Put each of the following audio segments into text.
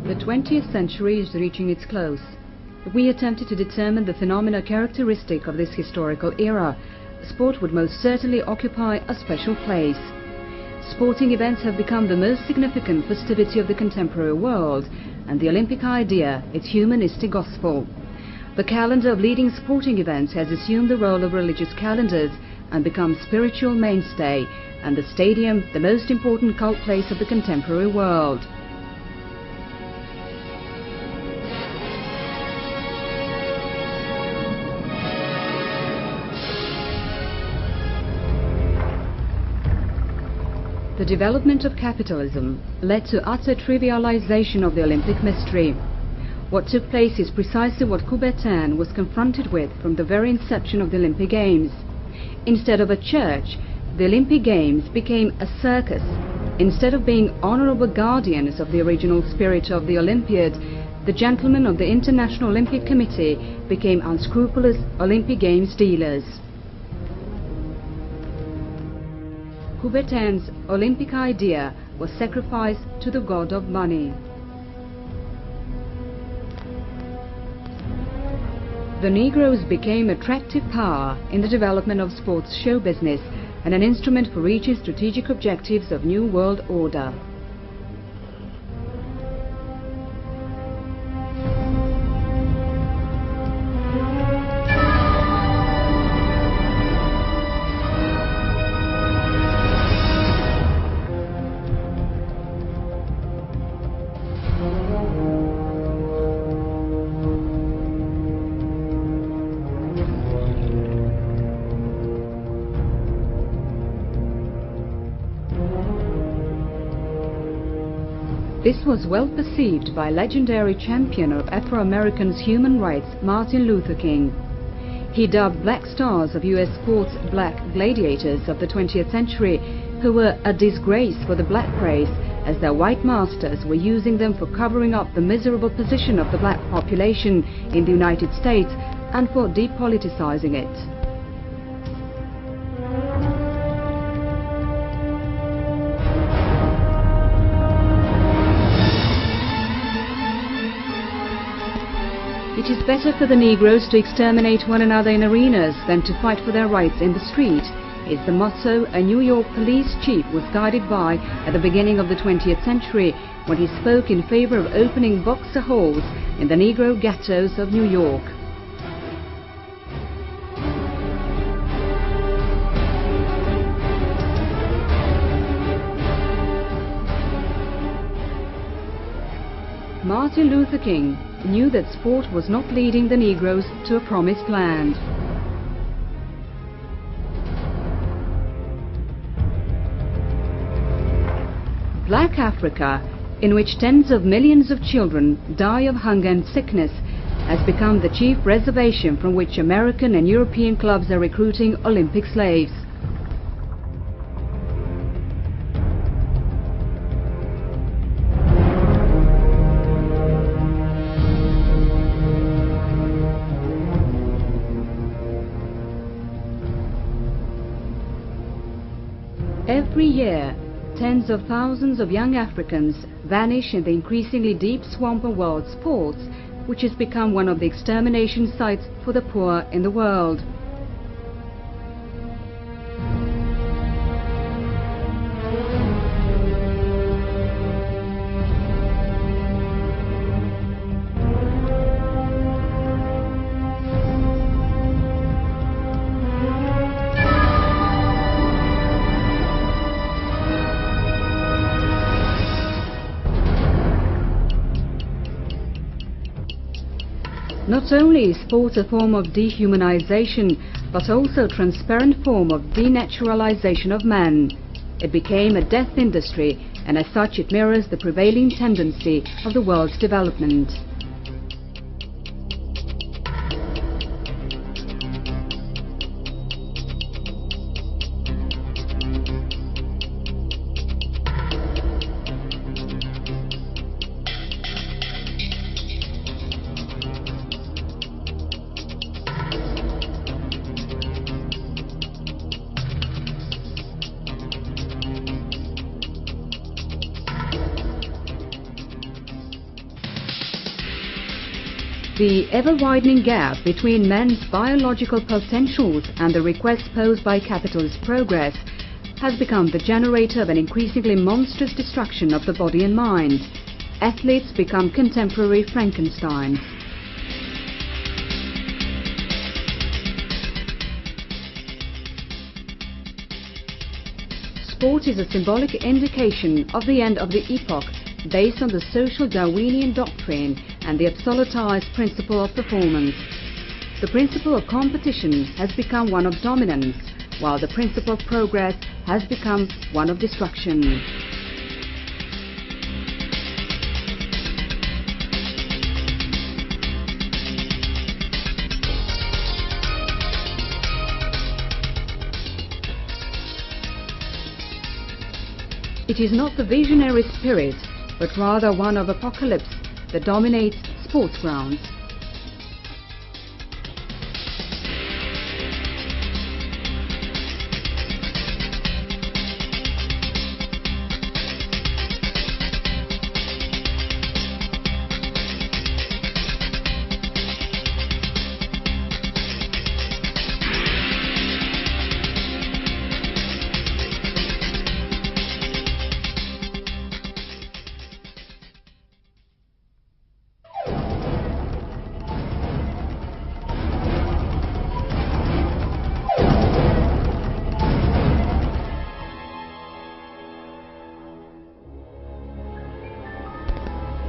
The 20th century is reaching its close. If we attempted to determine the phenomena characteristic of this historical era, sport would most certainly occupy a special place. Sporting events have become the most significant festivity of the contemporary world, and the Olympic idea its humanistic gospel. The calendar of leading sporting events has assumed the role of religious calendars and become spiritual mainstay, and the stadium the most important cult place of the contemporary world. The development of capitalism led to utter trivialization of the Olympic mystery. What took place is precisely what Coubertin was confronted with from the very inception of the Olympic Games. Instead of a church, the Olympic Games became a circus. Instead of being honorable guardians of the original spirit of the Olympiad, the gentlemen of the International Olympic Committee became unscrupulous Olympic Games dealers. Coubertin's Olympic idea was sacrificed to the god of money. The Negroes became attractive power in the development of sports show business and an instrument for reaching strategic objectives of New World Order. This was well perceived by legendary champion of Afro-Americans' human rights, Martin Luther King. He dubbed black stars of U.S. sports black gladiators of the 20th century, who were a disgrace for the black race, as their white masters were using them for covering up the miserable position of the black population in the United States and for depoliticizing it. It is better for the Negroes to exterminate one another in arenas than to fight for their rights in the street, is the motto a New York police chief was guided by at the beginning of the 20th century when he spoke in favor of opening boxer halls in the Negro ghettos of New York. Martin Luther King knew that sport was not leading the Negroes to a promised land. Black Africa, in which tens of millions of children die of hunger and sickness, has become the chief reservation from which American and European clubs are recruiting Olympic slaves. Every year, tens of thousands of young Africans vanish in the increasingly deep swamp of world sports, which has become one of the extermination sites for the poor in the world. Not only is sport a form of dehumanization, but also a transparent form of denaturalization of man. It became a death industry, and as such it mirrors the prevailing tendency of the world's development. The ever-widening gap between men's biological potentials and the requests posed by capitalist progress has become the generator of an increasingly monstrous destruction of the body and mind. Athletes become contemporary Frankensteins. Sport is a symbolic indication of the end of the epoch based on the social Darwinian doctrine and the absolutized principle of performance. The principle of competition has become one of dominance, while the principle of progress has become one of destruction. It is not the visionary spirit, but rather one of apocalypse that dominates sports grounds.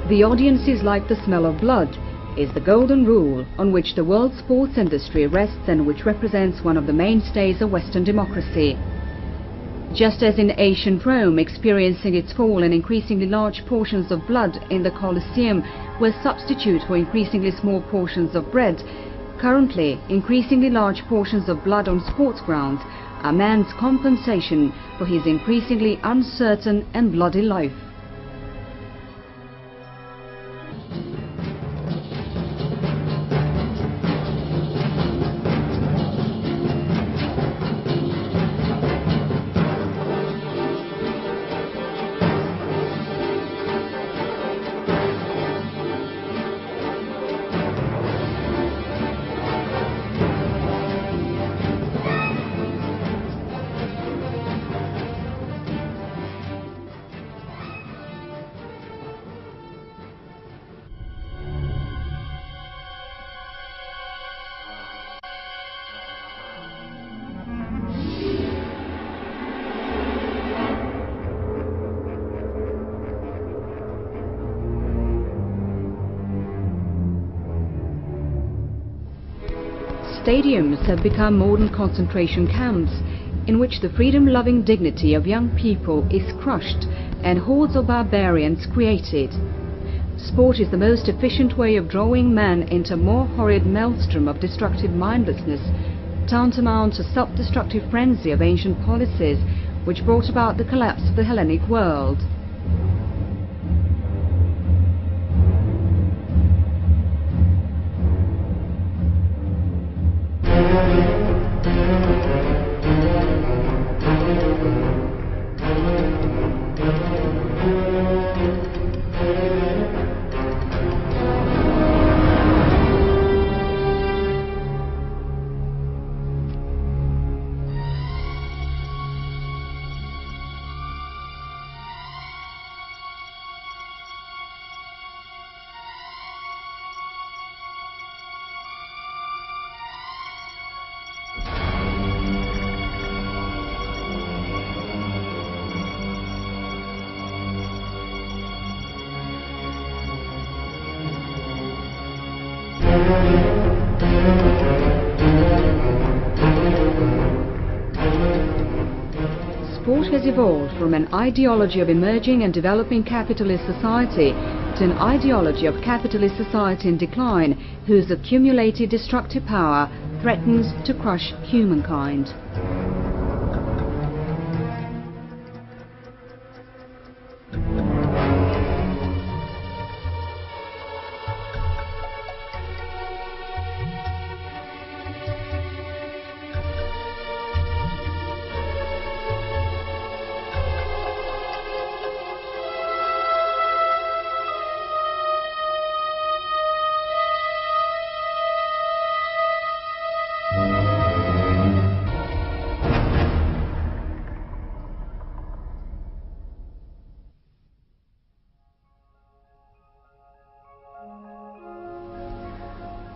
The audiences like the smell of blood is the golden rule on which the world sports industry rests and which represents one of the mainstays of Western democracy. Just as in ancient Rome, experiencing its fall and increasingly large portions of blood in the Colosseum were substitute for increasingly small portions of bread, currently increasingly large portions of blood on sports grounds are man's compensation for his increasingly uncertain and bloody life. Stadiums have become modern concentration camps in which the freedom-loving dignity of young people is crushed and hordes of barbarians created. Sport is the most efficient way of drawing man into a more horrid maelstrom of destructive mindlessness, tantamount to self-destructive frenzy of ancient policies which brought about the collapse of the Hellenic world. Sport has evolved from an ideology of emerging and developing capitalist society to an ideology of capitalist society in decline whose accumulated destructive power threatens to crush humankind.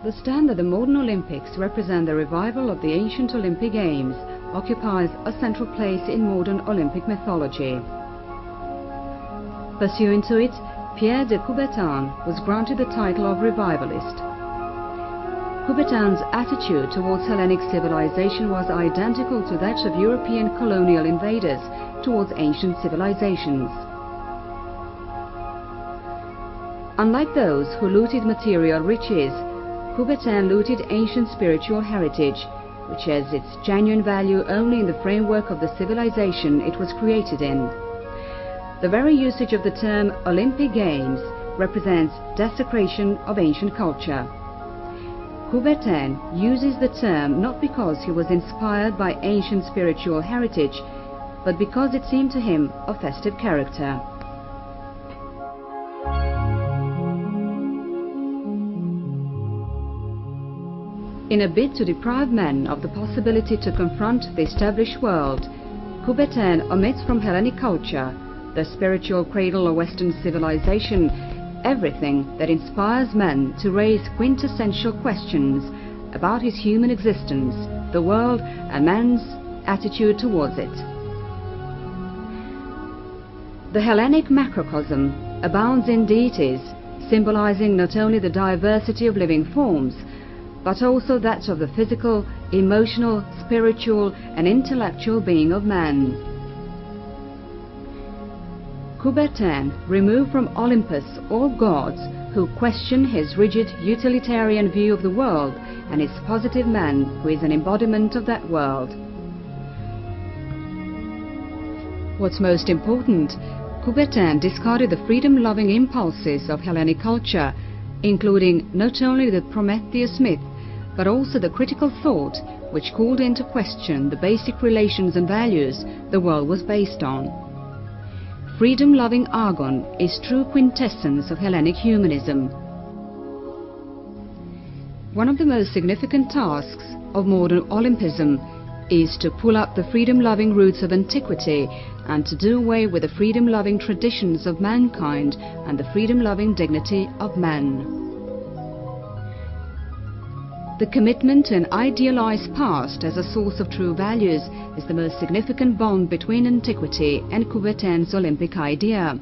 The stand that the modern Olympics represent the revival of the ancient Olympic Games occupies a central place in modern Olympic mythology. Pursuant to it, Pierre de Coubertin was granted the title of revivalist. Coubertin's attitude towards Hellenic civilization was identical to that of European colonial invaders towards ancient civilizations. Unlike those who looted material riches, Coubertin looted ancient spiritual heritage, which has its genuine value only in the framework of the civilization it was created in. The very usage of the term Olympic Games represents desecration of ancient culture. Coubertin uses the term not because he was inspired by ancient spiritual heritage, but because it seemed to him of festive character. In a bid to deprive men of the possibility to confront the established world, Coubertin omits from Hellenic culture, the spiritual cradle of Western civilization, everything that inspires men to raise quintessential questions about his human existence, the world, and man's attitude towards it. The Hellenic macrocosm abounds in deities, symbolizing not only the diversity of living forms, but also that of the physical, emotional, spiritual, and intellectual being of man. Coubertin removed from Olympus all gods who question his rigid utilitarian view of the world and his positive man who is an embodiment of that world. What's most important, Coubertin discarded the freedom-loving impulses of Hellenic culture, including not only the Prometheus myth, but also the critical thought which called into question the basic relations and values the world was based on. Freedom-loving argon is true quintessence of Hellenic humanism. One of the most significant tasks of modern Olympism is to pull up the freedom-loving roots of antiquity and to do away with the freedom-loving traditions of mankind and the freedom-loving dignity of man. The commitment to an idealized past as a source of true values is the most significant bond between antiquity and Coubertin's Olympic idea.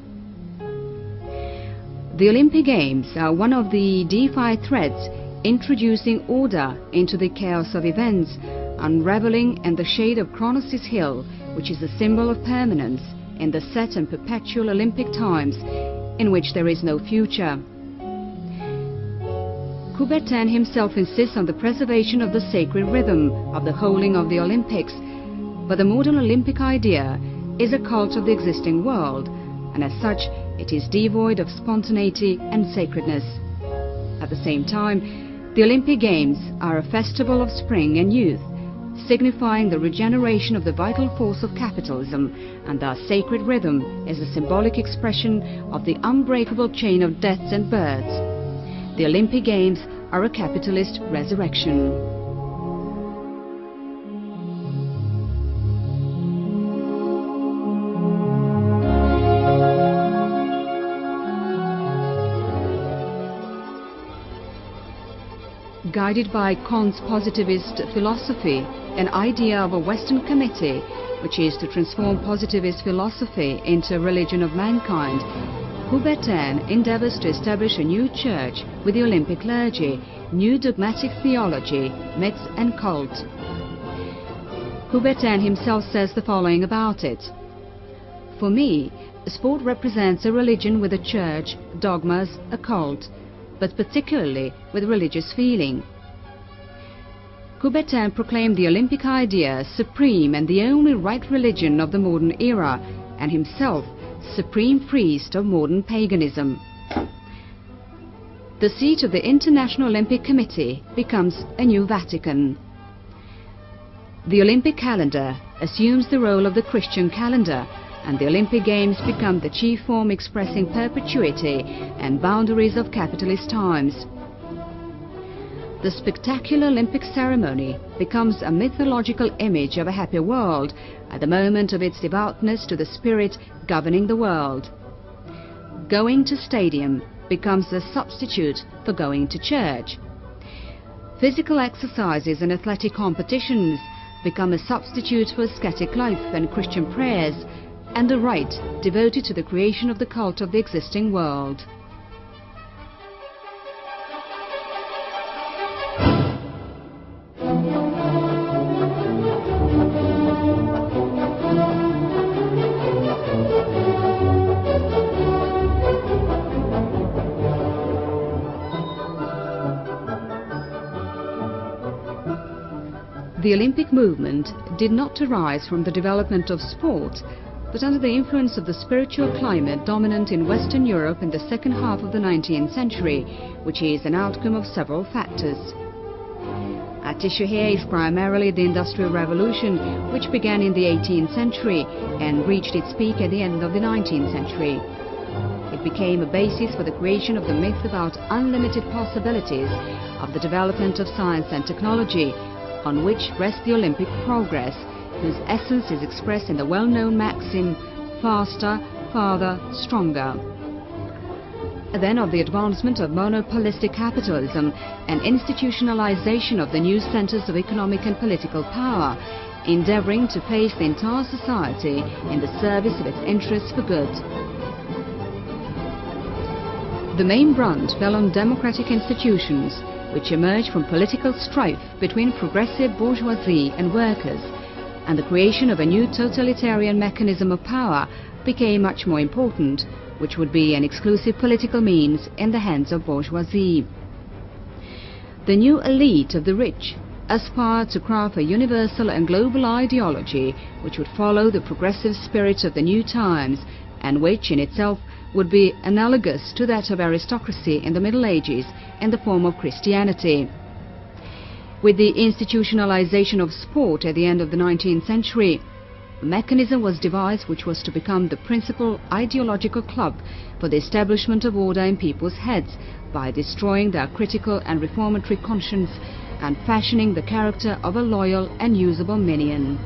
The Olympic Games are one of the deified threads introducing order into the chaos of events, unraveling in the shade of Kronos' hill, which is a symbol of permanence in the set and perpetual Olympic times in which there is no future. Coubertin himself insists on the preservation of the sacred rhythm of the holding of the Olympics, but the modern Olympic idea is a cult of the existing world, and as such it is devoid of spontaneity and sacredness. At the same time, the Olympic Games are a festival of spring and youth, signifying the regeneration of the vital force of capitalism, and their sacred rhythm is a symbolic expression of the unbreakable chain of deaths and births. The Olympic Games are a capitalist resurrection. Guided by Kant's positivist philosophy, an idea of a Western committee, which is to transform positivist philosophy into a religion of mankind, Coubertin endeavors to establish a new church with the Olympic clergy, new dogmatic theology, myths and cult. Coubertin himself says the following about it: "For me, sport represents a religion with a church, dogmas, a cult, but particularly with religious feeling." Coubertin proclaimed the Olympic idea supreme and the only right religion of the modern era, and himself supreme priest of modern paganism. The seat of the International Olympic Committee becomes a new Vatican. The Olympic calendar assumes the role of the Christian calendar, and the Olympic Games become the chief form expressing perpetuity and boundaries of capitalist times. The spectacular Olympic ceremony becomes a mythological image of a happy world at the moment of its devoutness to the spirit governing the world. Going to stadium becomes a substitute for going to church. Physical exercises and athletic competitions become a substitute for ascetic life and Christian prayers, and the rite devoted to the creation of the cult of the existing world. The Olympic movement did not arise from the development of sport, but under the influence of the spiritual climate dominant in Western Europe in the second half of the 19th century, which is an outcome of several factors. At issue here is primarily the Industrial Revolution, which began in the 18th century and reached its peak at the end of the 19th century. It became a basis for the creation of the myth about unlimited possibilities of the development of science and technology, on which rests the Olympic progress, whose essence is expressed in the well-known maxim, faster, farther, stronger. Then of the advancement of monopolistic capitalism and institutionalization of the new centers of economic and political power, endeavoring to place the entire society in the service of its interests for good. The main brunt fell on democratic institutions, which emerged from political strife between progressive bourgeoisie and workers, and the creation of a new totalitarian mechanism of power became much more important, which would be an exclusive political means in the hands of bourgeoisie. The new elite of the rich aspired to craft a universal and global ideology which would follow the progressive spirit of the new times, and which in itself would be analogous to that of aristocracy in the Middle Ages in the form of Christianity. With the institutionalization of sport at the end of the 19th century, a mechanism was devised which was to become the principal ideological club for the establishment of order in people's heads by destroying their critical and reformatory conscience and fashioning the character of a loyal and usable minion.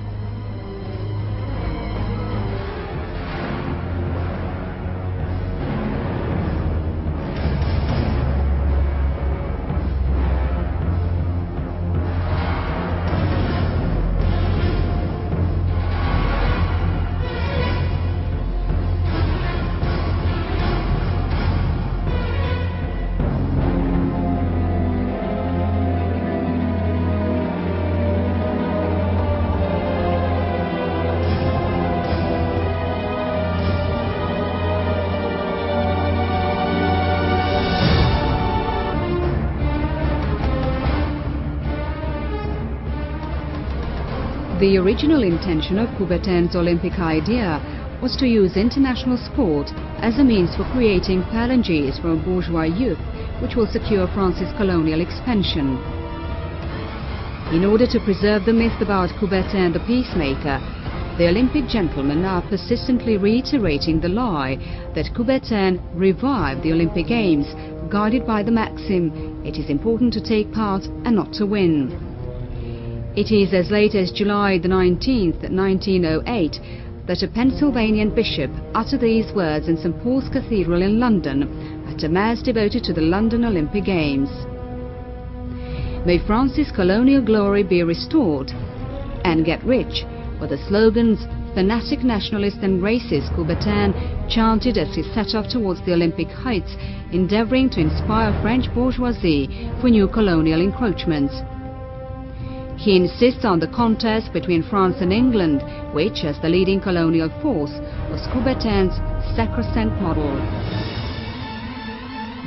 The original intention of Coubertin's Olympic idea was to use international sport as a means for creating phalanges from bourgeois youth, which will secure France's colonial expansion. In order to preserve the myth about Coubertin the peacemaker, the Olympic gentlemen are persistently reiterating the lie that Coubertin revived the Olympic Games, guided by the maxim, "It is important to take part and not to win." It is as late as July the 19th, 1908, that a Pennsylvanian bishop uttered these words in St. Paul's Cathedral in London at a mass devoted to the London Olympic Games. "May France's colonial glory be restored," and "Get rich," were the slogans fanatic nationalist and racist Coubertin chanted as he set off towards the Olympic heights, endeavoring to inspire French bourgeoisie for new colonial encroachments. He insists on the contest between France and England, which, as the leading colonial force, was Coubertin's sacrosanct model.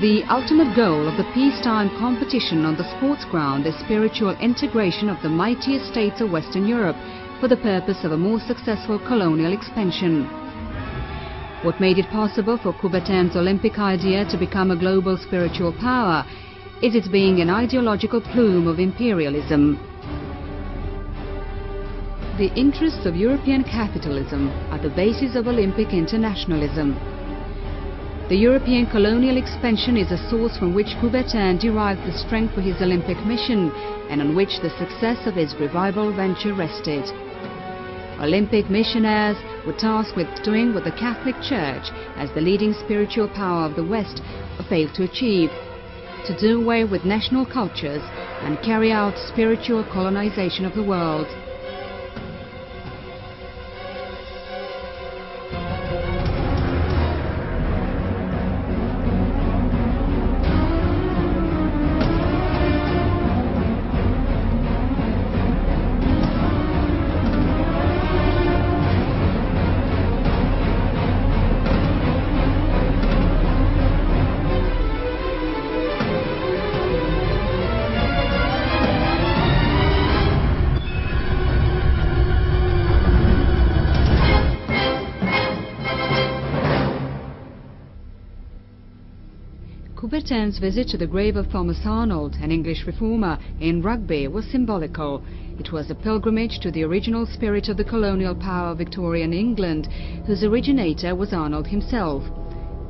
The ultimate goal of the peacetime competition on the sports ground is spiritual integration of the mightiest states of Western Europe for the purpose of a more successful colonial expansion. What made it possible for Coubertin's Olympic idea to become a global spiritual power is its being an ideological plume of imperialism. The interests of European capitalism are the basis of Olympic internationalism. The European colonial expansion is a source from which Coubertin derived the strength for his Olympic mission and on which the success of his revival venture rested. Olympic missionaries were tasked with doing what the Catholic Church, as the leading spiritual power of the West, failed to achieve: to do away with national cultures and carry out spiritual colonization of the world. Coubertin's visit to the grave of Thomas Arnold, an English reformer, in Rugby was symbolical. It was a pilgrimage to the original spirit of the colonial power of Victorian England, whose originator was Arnold himself.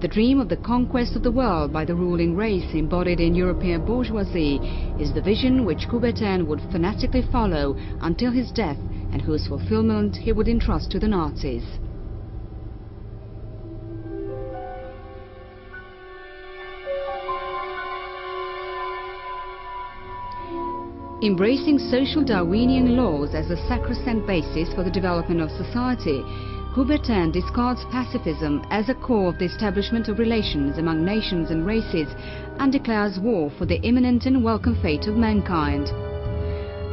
The dream of the conquest of the world by the ruling race embodied in European bourgeoisie is the vision which Coubertin would fanatically follow until his death, and whose fulfillment he would entrust to the Nazis. Embracing social Darwinian laws as a sacrosanct basis for the development of society, Coubertin discards pacifism as a core of the establishment of relations among nations and races and declares war for the imminent and welcome fate of mankind.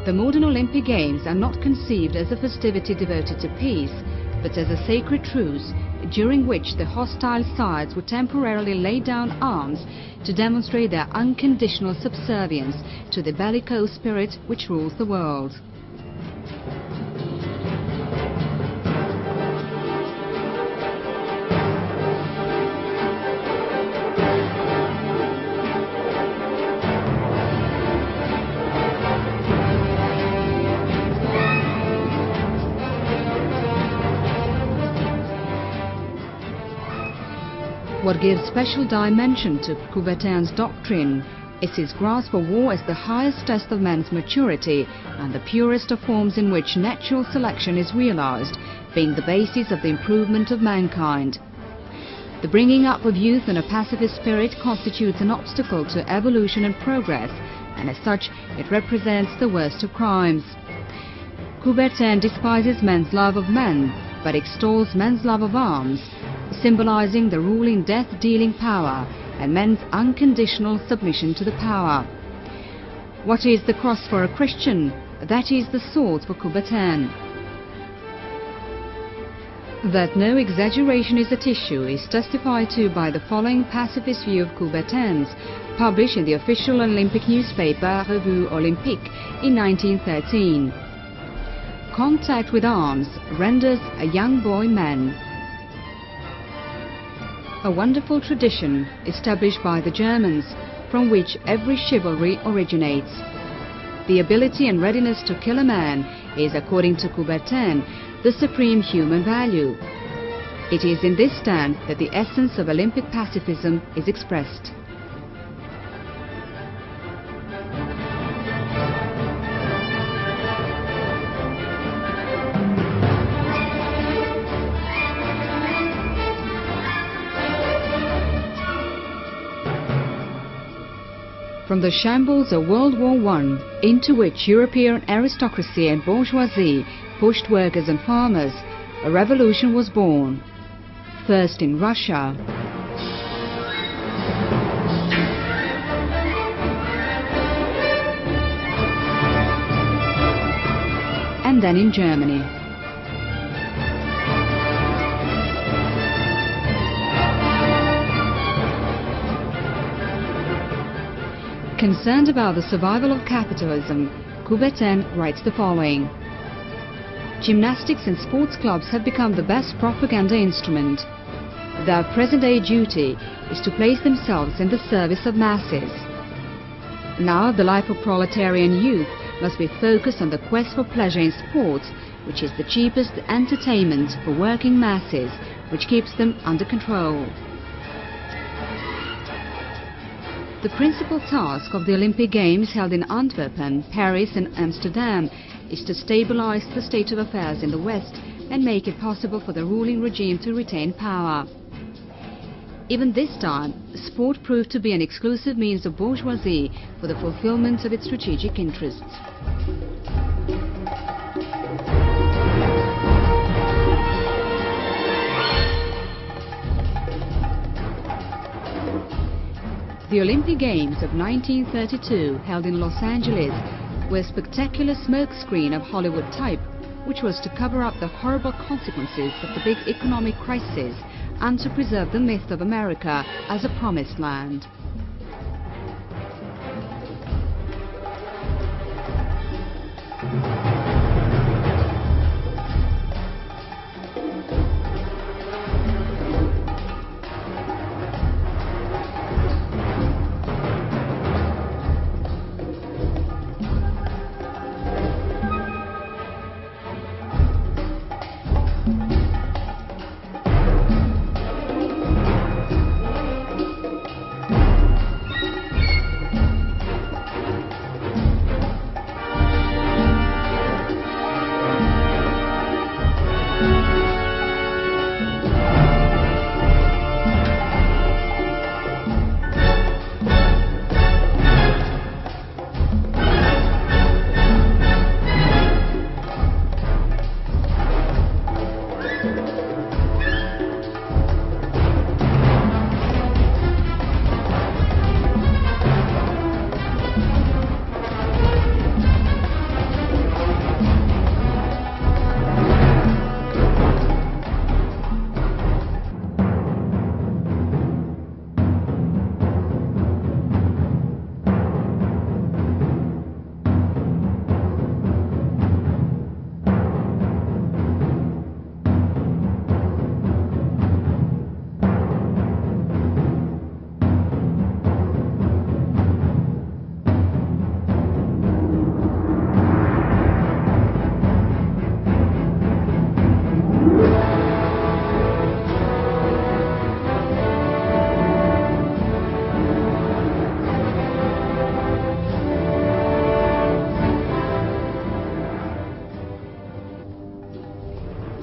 The modern Olympic Games are not conceived as a festivity devoted to peace, but as a sacred truce during which the hostile sides would temporarily lay down arms to demonstrate their unconditional subservience to the bellicose spirit which rules the world. What gives special dimension to Coubertin's doctrine is his grasp for war as the highest test of man's maturity and the purest of forms in which natural selection is realized, being the basis of the improvement of mankind. The bringing up of youth in a pacifist spirit constitutes an obstacle to evolution and progress, and as such it represents the worst of crimes. Coubertin despises man's love of men, but extols man's love of arms, symbolizing the ruling death-dealing power and men's unconditional submission to the power. What is the cross for a Christian? That is the sword for Coubertin. That no exaggeration is at issue is testified to by the following pacifist view of Coubertin's, published in the official Olympic newspaper Revue Olympique in 1913. Contact with arms renders a young boy man. A wonderful tradition established by the Germans, from which every chivalry originates. The ability and readiness to kill a man is, according to Coubertin, the supreme human value. It is in this stand that the essence of Olympic pacifism is expressed. From the shambles of World War I, into which European aristocracy and bourgeoisie pushed workers and farmers, a revolution was born. First in Russia, and then in Germany. Concerned about the survival of capitalism, Coubertin writes the following: Gymnastics and sports clubs have become the best propaganda instrument. Their present-day duty is to place themselves in the service of masses. Now the life of proletarian youth must be focused on the quest for pleasure in sports, which is the cheapest entertainment for working masses, which keeps them under control. The principal task of the Olympic Games held in Antwerp, Paris and Amsterdam is to stabilize the state of affairs in the West and make it possible for the ruling regime to retain power. Even this time, sport proved to be an exclusive means of bourgeoisie for the fulfillment of its strategic interests. The Olympic Games of 1932, held in Los Angeles, were a spectacular smokescreen of Hollywood type, which was to cover up the horrible consequences of the big economic crisis and to preserve the myth of America as a promised land.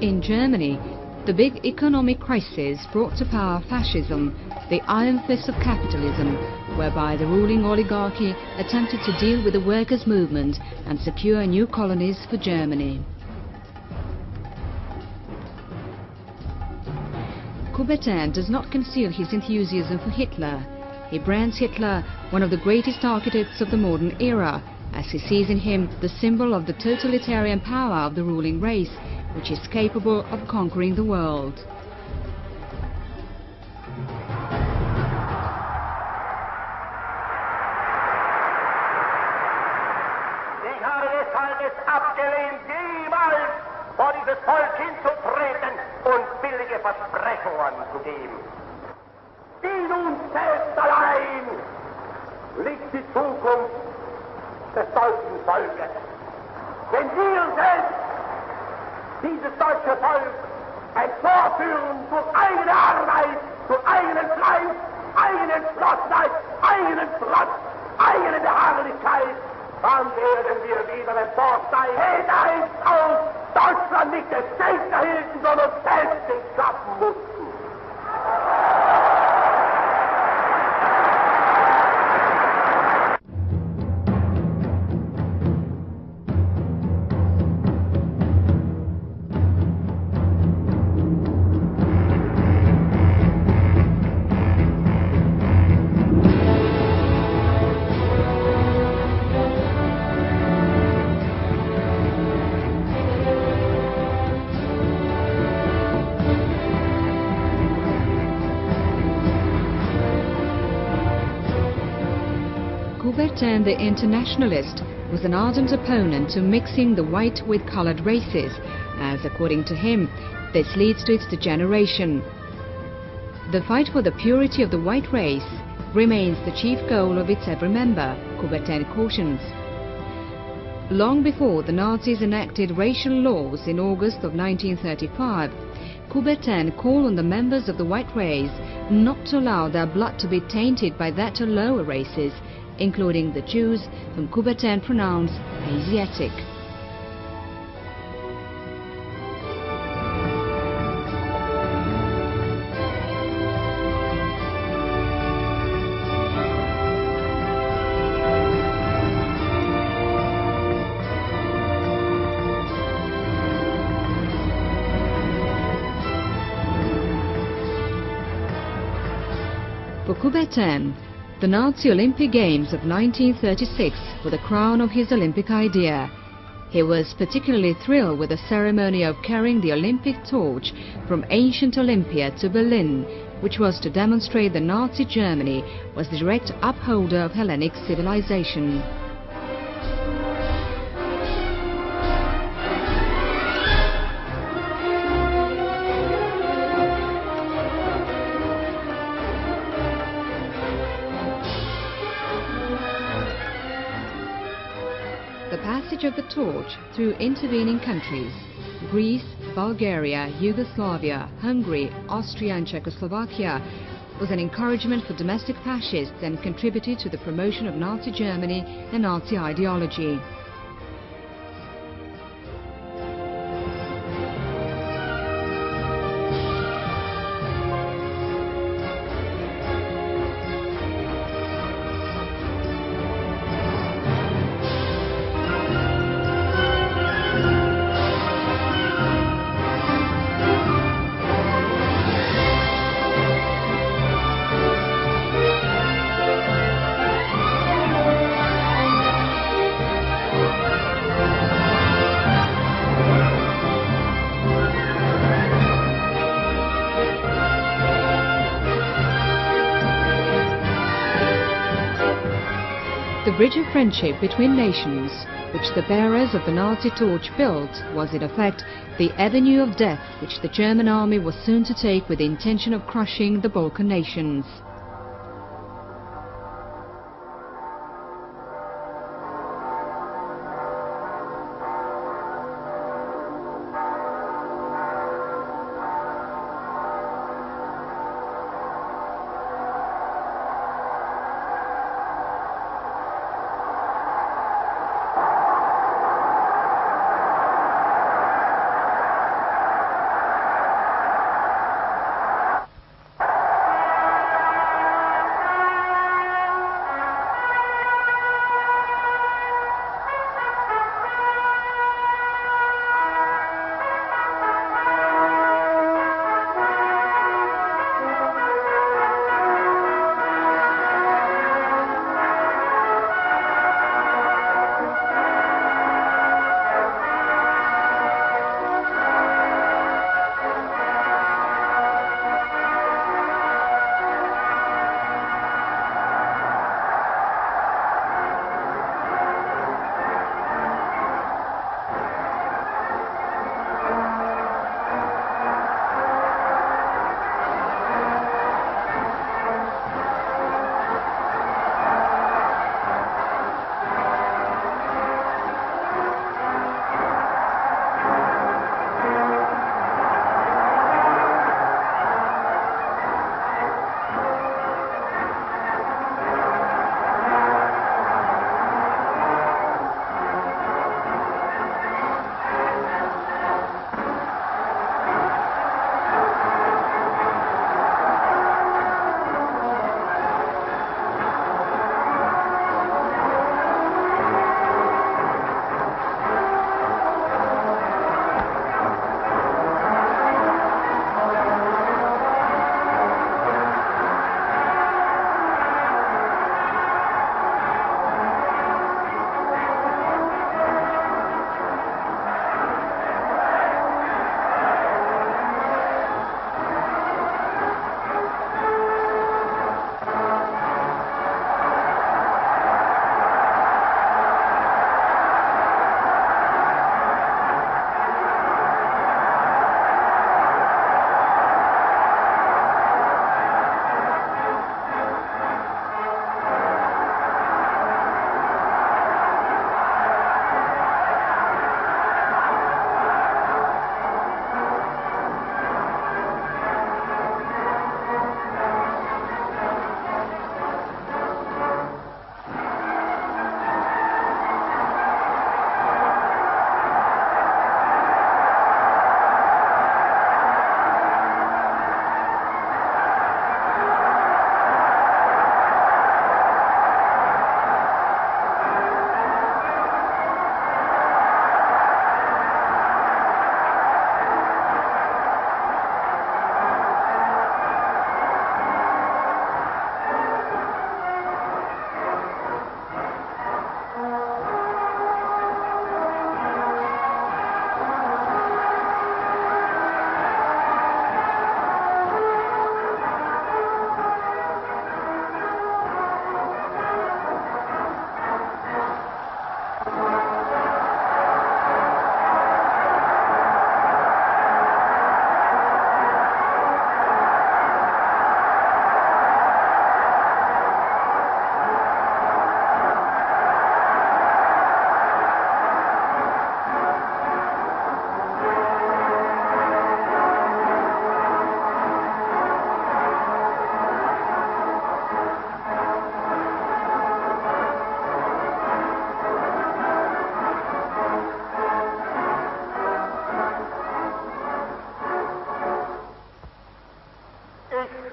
In Germany, the big economic crisis brought to power fascism, the iron fist of capitalism, whereby the ruling oligarchy attempted to deal with the workers' movement and secure new colonies for Germany. Coubertin does not conceal his enthusiasm for Hitler. He brands Hitler one of the greatest architects of the modern era, as he sees in him the symbol of the totalitarian power of the ruling race, which is capable of conquering the world. Ich habe deshalb es abgelehnt, jemals vor dieses Volk hinzutreten und billige Versprechungen zu geben. In uns selbst allein liegt die Zukunft des deutschen Volkes. Wenn wir selbst dieses deutsche Volk emporführen durch eigene Arbeit, durch eigenen Fleiß, eigene Entschlossenheit, eigenen Trotz, eigene Beharrlichkeit, dann werden wir wieder emporsteigen. Geht eins aus, Deutschland nicht des Selbst erhielten, sondern selbst den schaffen mussten. Coubertin, the internationalist, was an ardent opponent to mixing the white with colored races, as, according to him, this leads to its degeneration. The fight for the purity of the white race remains the chief goal of its every member, Coubertin cautions. Long before the Nazis enacted racial laws in August of 1935, Coubertin called on the members of the white race not to allow their blood to be tainted by that of lower races, including the Jews, whom Coubertin pronounced Asiatic. For Coubertin, the Nazi Olympic Games of 1936 were the crown of his Olympic idea. He was particularly thrilled with the ceremony of carrying the Olympic torch from ancient Olympia to Berlin, which was to demonstrate that Nazi Germany was the direct upholder of Hellenic civilization. The passage of the torch through intervening countries, Greece, Bulgaria, Yugoslavia, Hungary, Austria and Czechoslovakia, was an encouragement for domestic fascists and contributed to the promotion of Nazi Germany and Nazi ideology. The bridge of friendship between nations, which the bearers of the Nazi torch built, was in effect the avenue of death which the German army was soon to take with the intention of crushing the Balkan nations.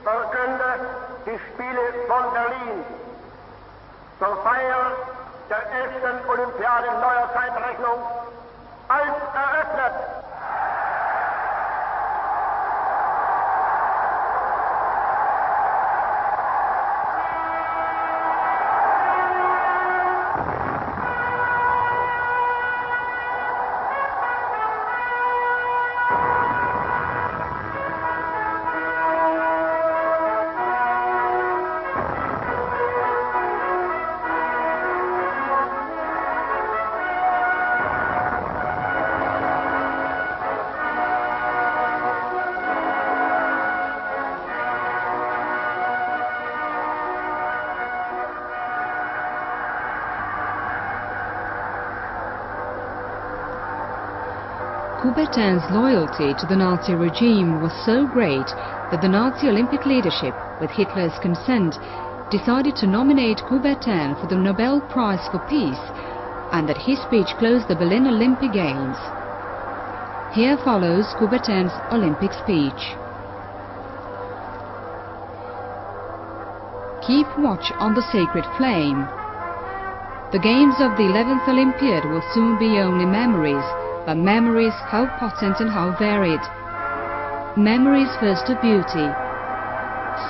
verkünde die Spiele von Berlin zur Feier der 11. Olympiade neuer Zeitrechnung als eröffnet. Coubertin's loyalty to the Nazi regime was so great that the Nazi Olympic leadership, with Hitler's consent, decided to nominate Coubertin for the Nobel Prize for Peace, and that his speech closed the Berlin Olympic Games. Here follows Coubertin's Olympic speech. Keep watch on the sacred flame. The games of the 11th Olympiad will soon be only memories, but memories how potent and how varied. Memories first of beauty.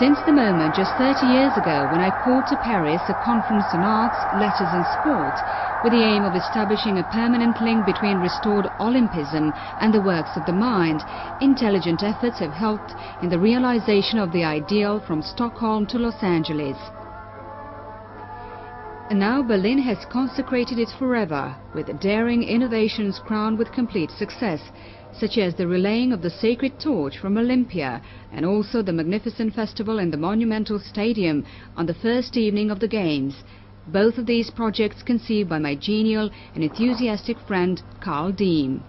Since the moment just 30 years ago when I called to Paris a conference on arts, letters and sport, with the aim of establishing a permanent link between restored Olympism and the works of the mind, intelligent efforts have helped in the realization of the ideal from Stockholm to Los Angeles. And now Berlin has consecrated it forever, with daring innovations crowned with complete success, such as the relaying of the sacred torch from Olympia, and also the magnificent festival in the monumental stadium on the first evening of the Games. Both of these projects conceived by my genial and enthusiastic friend Carl Diem.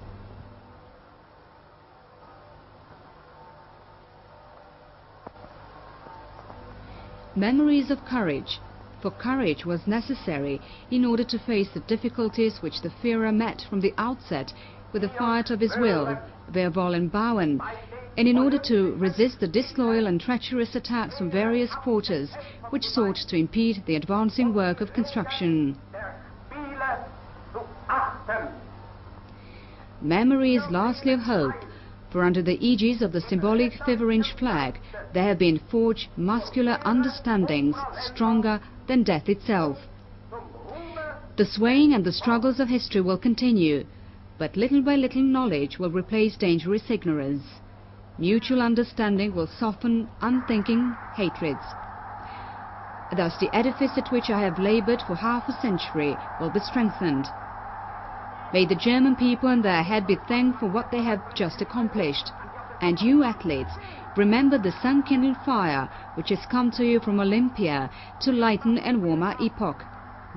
Memories of courage. For courage was necessary in order to face the difficulties which the Führer met from the outset with the fight of his will, Wer wollen bauen, and in order to resist the disloyal and treacherous attacks from various quarters which sought to impede the advancing work of construction. Memories lastly of hope, for under the aegis of the symbolic 5-inch flag there have been forged muscular understandings stronger than death itself. The swaying and the struggles of history will continue, but little by little knowledge will replace dangerous ignorance. Mutual understanding will soften unthinking hatreds. Thus the edifice at which I have labored for half a century will be strengthened. May the German people and their head be thanked for what they have just accomplished. And you athletes, remember the sun-kindled fire which has come to you from Olympia to lighten and warm our epoch.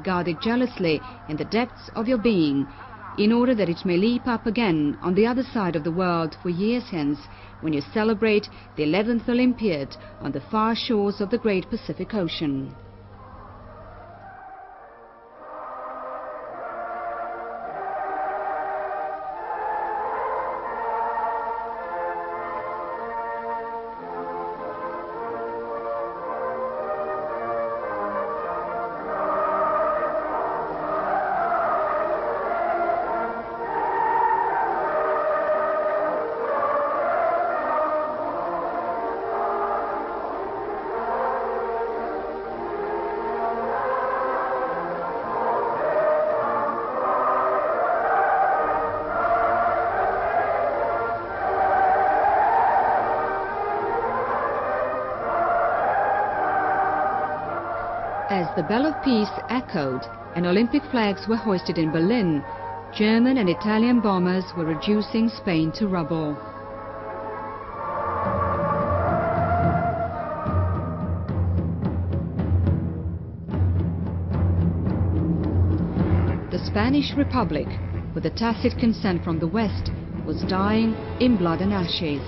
Guard it jealously in the depths of your being, in order that it may leap up again on the other side of the world for years hence, when you celebrate the 11th Olympiad on the far shores of the great Pacific Ocean. As the bell of peace echoed and Olympic flags were hoisted in Berlin, German and Italian bombers were reducing Spain to rubble. The Spanish Republic, with a tacit consent from the West, was dying in blood and ashes.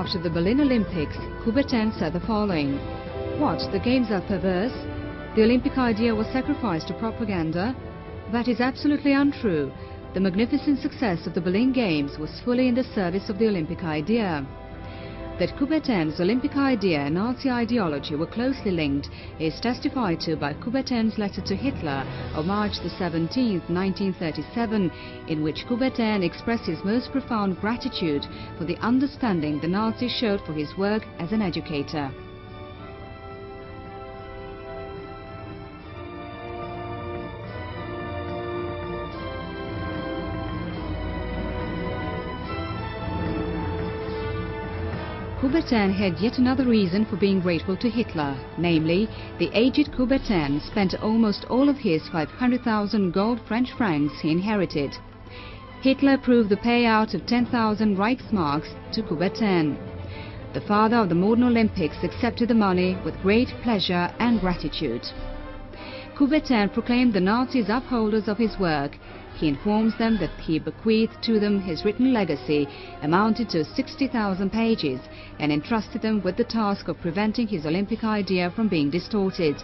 After the Berlin Olympics, Coubertin said the following: "What, the games are perverse? The Olympic idea was sacrificed to propaganda? That is absolutely untrue. The magnificent success of the Berlin Games was fully in the service of the Olympic idea." That Coubertin's Olympic idea and Nazi ideology were closely linked is testified to by Coubertin's letter to Hitler of March 17, 1937, in which Coubertin expressed his most profound gratitude for the understanding the Nazis showed for his work as an educator. Coubertin had yet another reason for being grateful to Hitler, namely, the aged Coubertin spent almost all of his 500,000 gold French francs he inherited. Hitler approved the payout of 10,000 Reichsmarks to Coubertin. The father of the modern Olympics accepted the money with great pleasure and gratitude. Coubertin proclaimed the Nazis upholders of his work. He informs them that he bequeathed to them his written legacy, amounted to 60,000 pages, and entrusted them with the task of preventing his Olympic idea from being distorted.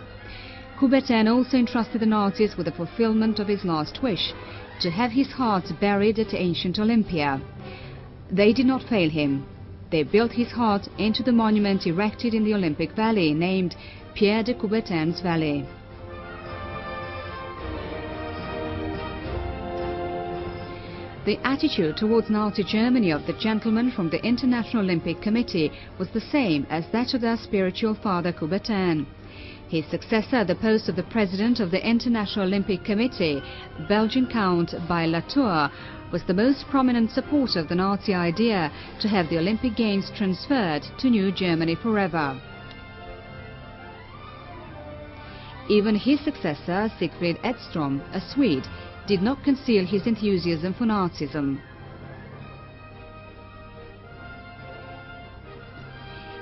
Coubertin also entrusted the Nazis with the fulfillment of his last wish, to have his heart buried at ancient Olympia. They did not fail him. They built his heart into the monument erected in the Olympic Valley, named Pierre de Coubertin's Valley. The attitude towards Nazi Germany of the gentleman from the International Olympic Committee was the same as that of their spiritual father Coubertin. His successor at the post of the President of the International Olympic Committee, Belgian Count by Latour, was the most prominent supporter of the Nazi idea to have the Olympic Games transferred to New Germany forever. Even his successor, Siegfried Edström, a Swede, did not conceal his enthusiasm for Nazism.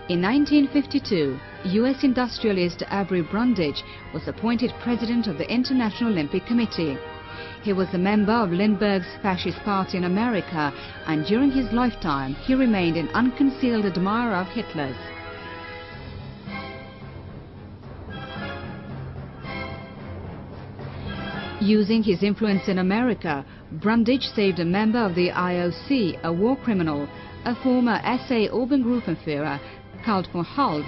In 1952, US industrialist Avery Brundage was appointed president of the International Olympic Committee. He was a member of Lindbergh's Fascist Party in America, and during his lifetime he remained an unconcealed admirer of Hitler's. Using his influence in America, Brundage saved a member of the IOC, a war criminal, a former SA Obergruppenführer, Karl von Halt,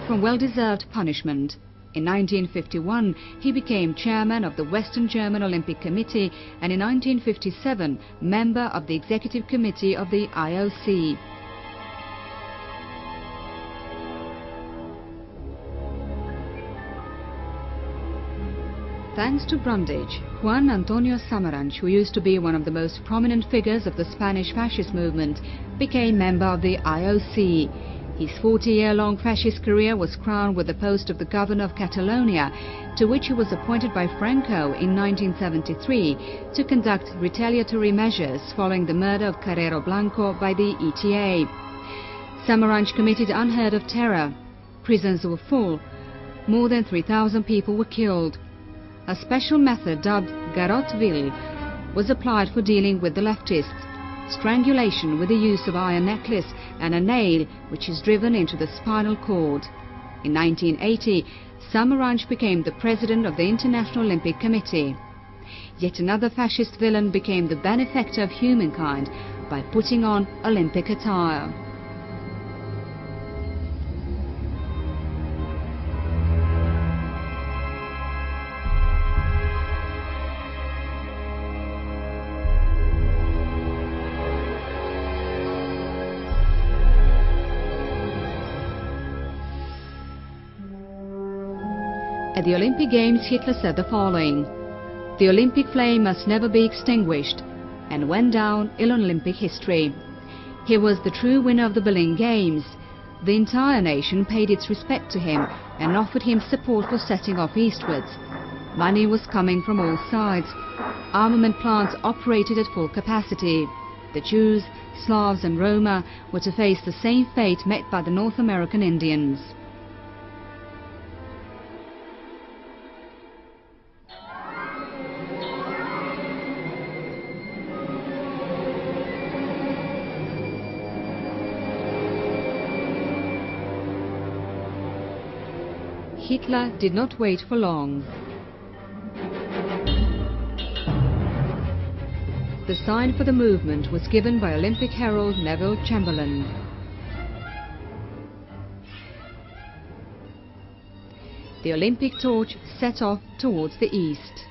from well-deserved punishment. In 1951, he became chairman of the Western German Olympic Committee, and in 1957, member of the Executive Committee of the IOC. Thanks to Brundage, Juan Antonio Samaranch, who used to be one of the most prominent figures of the Spanish fascist movement, became member of the IOC. His 40-year-long fascist career was crowned with the post of the governor of Catalonia, to which he was appointed by Franco in 1973 to conduct retaliatory measures following the murder of Carrero Blanco by the ETA. Samaranch committed unheard of terror. Prisons were full. More than 3,000 people were killed. A special method dubbed garrotte vil was applied for dealing with the leftists: strangulation with the use of iron necklace and a nail which is driven into the spinal cord. In 1980, Samaranch became the president of the International Olympic Committee. Yet another fascist villain became the benefactor of humankind by putting on Olympic attire. At the Olympic Games, Hitler said the following: "The Olympic flame must never be extinguished," and went down in Olympic history. He was the true winner of the Berlin Games. The entire nation paid its respect to him and offered him support for setting off eastwards. Money was coming from all sides. Armament plants operated at full capacity. The Jews, Slavs and Roma were to face the same fate met by the North American Indians. Hitler did not wait for long. The sign for the movement was given by Olympic herald Neville Chamberlain. The Olympic torch set off towards the east.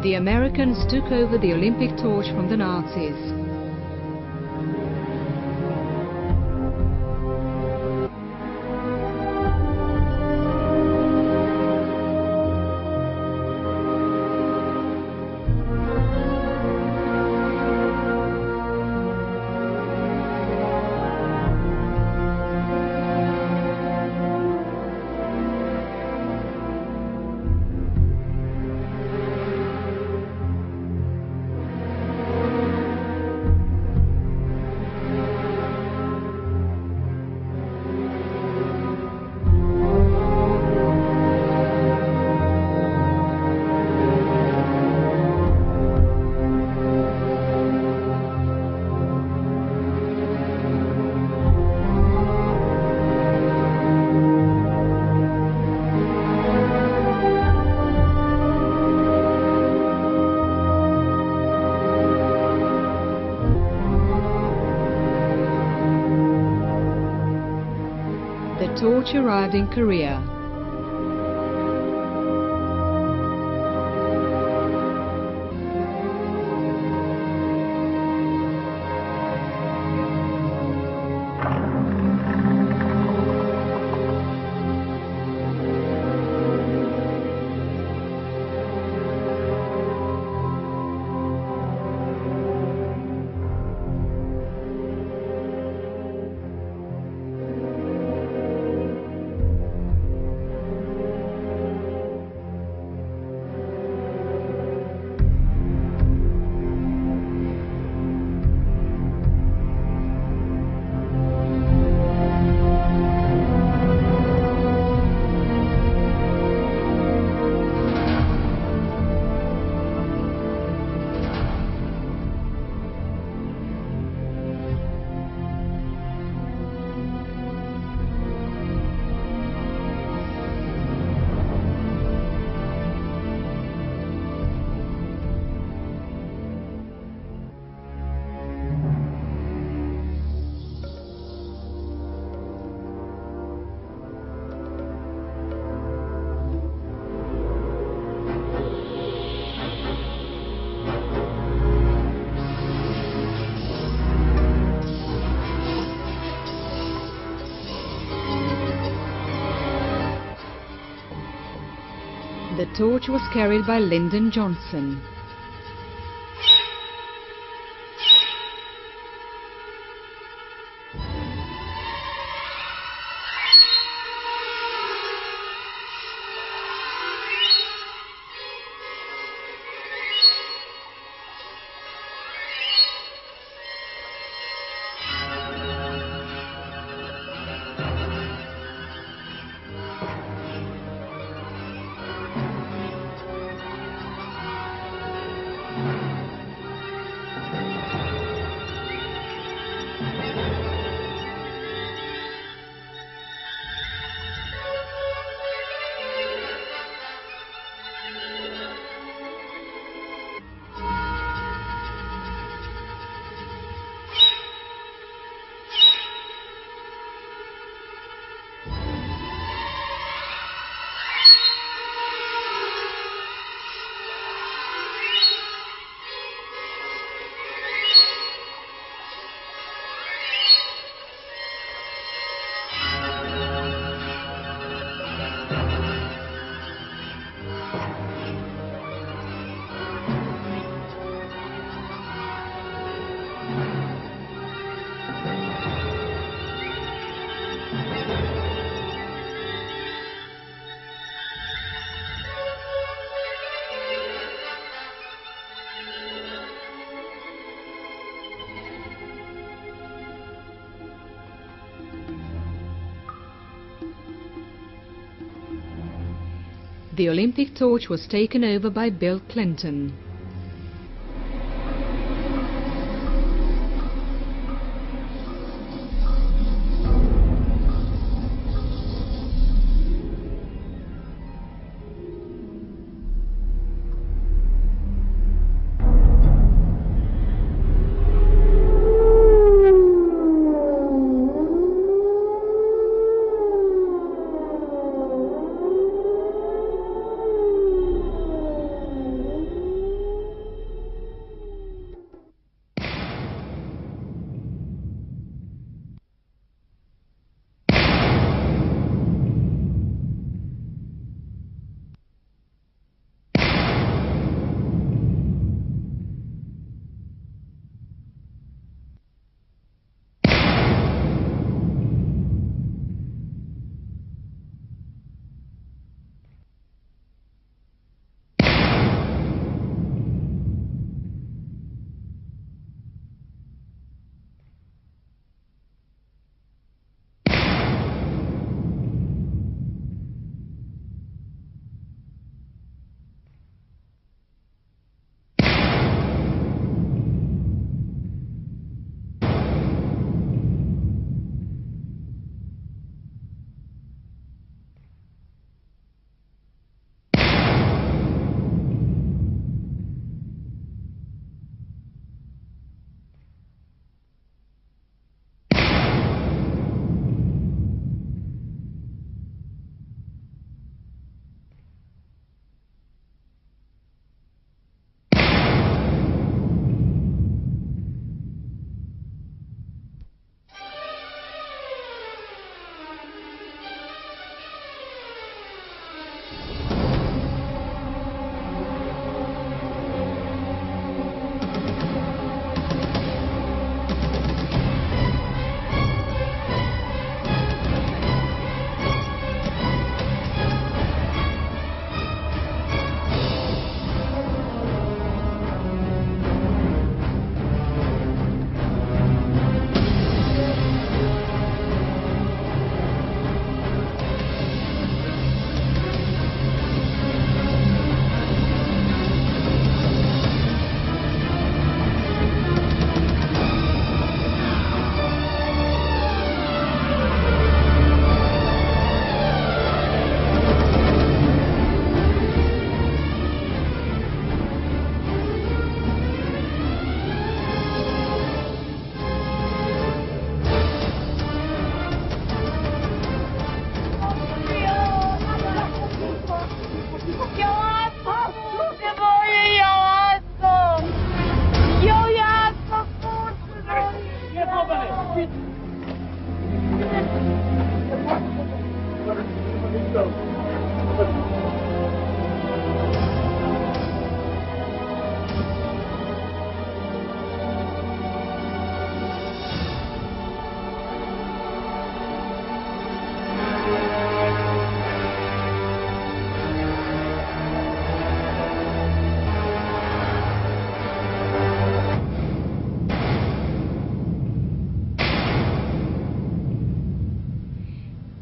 The Americans took over the Olympic torch from the Nazis. torch arrived in Korea. The torch was carried by Lyndon Johnson. The Olympic torch was taken over by Bill Clinton.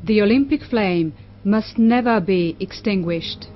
The Olympic flame must never be extinguished.